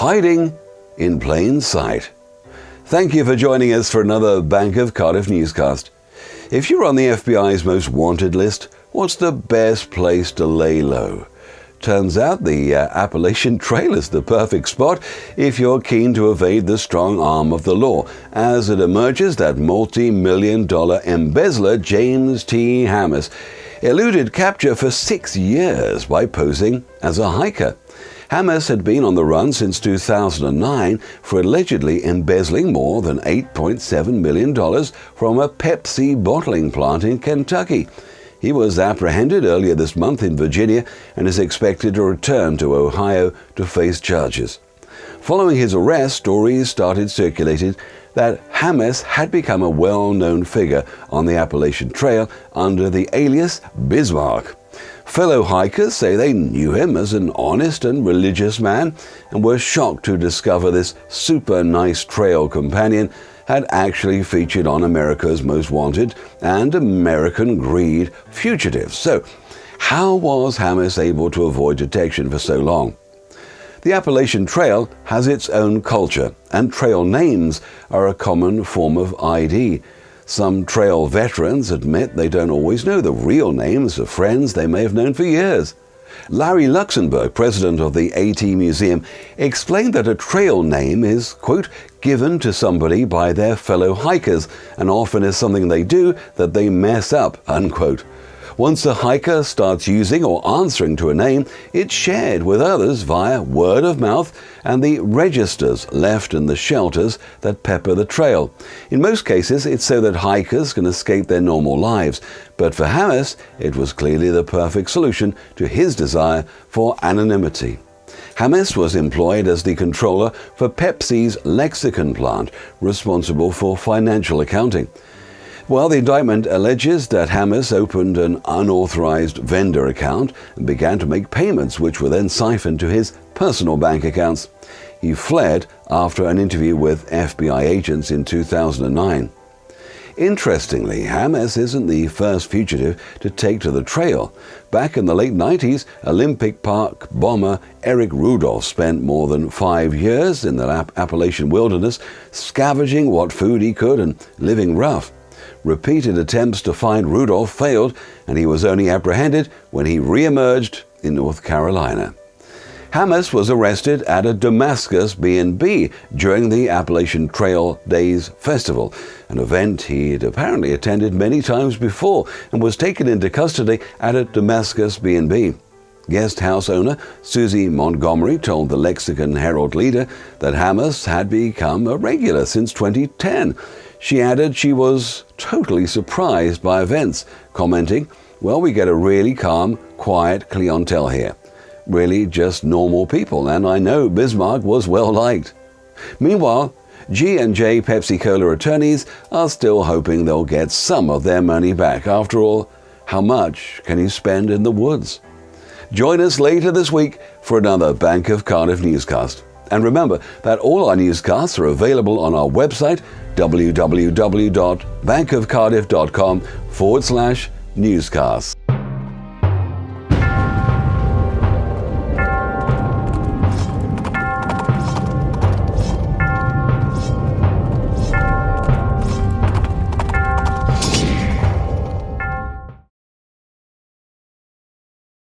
hiding in plain sight. Thank you for joining us for another Bank of Cardiff newscast. If you're on the FBI's most wanted list, what's the best place to lay low? Turns out the Appalachian Trail is the perfect spot if you're keen to evade the strong arm of the law, as it emerges that multi-million-dollar embezzler James T. Hammes eluded capture for 6 years by posing as a hiker. Hammes had been on the run since 2009 for allegedly embezzling more than $8.7 million from a Pepsi bottling plant in Kentucky. He was apprehended earlier this month in Virginia and is expected to return to Ohio to face charges. Following his arrest, stories started circulating that Hammes had become a well-known figure on the Appalachian Trail under the alias Bismarck. Fellow hikers say they knew him as an honest and religious man and were shocked to discover this super nice trail companion had actually featured on America's Most Wanted and American Greed fugitives. So, how was Hammes able to avoid detection for so long? The Appalachian Trail has its own culture, and trail names are a common form of ID. Some trail veterans admit they don't always know the real names of friends they may have known for years. Larry Luxembourg, president of the AT Museum, explained that a trail name is, quote, given to somebody by their fellow hikers and often is something they do that they mess up, unquote. Once a hiker starts using or answering to a name, it's shared with others via word of mouth and the registers left in the shelters that pepper the trail. In most cases, it's so that hikers can escape their normal lives. But for Hammes, it was clearly the perfect solution to his desire for anonymity. Hammes was employed as the controller for Pepsi's Lexicon plant, responsible for financial accounting. Well, the indictment alleges that Hammes opened an unauthorized vendor account and began to make payments which were then siphoned to his personal bank accounts. He fled after an interview with FBI agents in 2009. Interestingly, Hammes isn't the first fugitive to take to the trail. Back in the late 90s, Olympic Park bomber Eric Rudolph spent more than 5 years in the Appalachian wilderness, scavenging what food he could and living rough. Repeated attempts to find Rudolph failed, and he was only apprehended when he re-emerged in North Carolina. Hammes was arrested at a Damascus B&B during the Appalachian Trail Days Festival, an event he'd apparently attended many times before, and was taken into custody at a Damascus B&B. Guest house owner Susie Montgomery told the Lexicon Herald leader that Hammes had become a regular since 2010. She added she was totally surprised by events, commenting, "Well, we get a really calm, quiet clientele here. Really just normal people, and I know Bismarck was well liked." Meanwhile, G&J Pepsi Cola attorneys are still hoping they'll get some of their money back. After all, how much can you spend in the woods? Join us later this week for another Bank of Cardiff newscast. And remember that all our newscasts are available on our website, www.bankofcardiff.com/newscasts.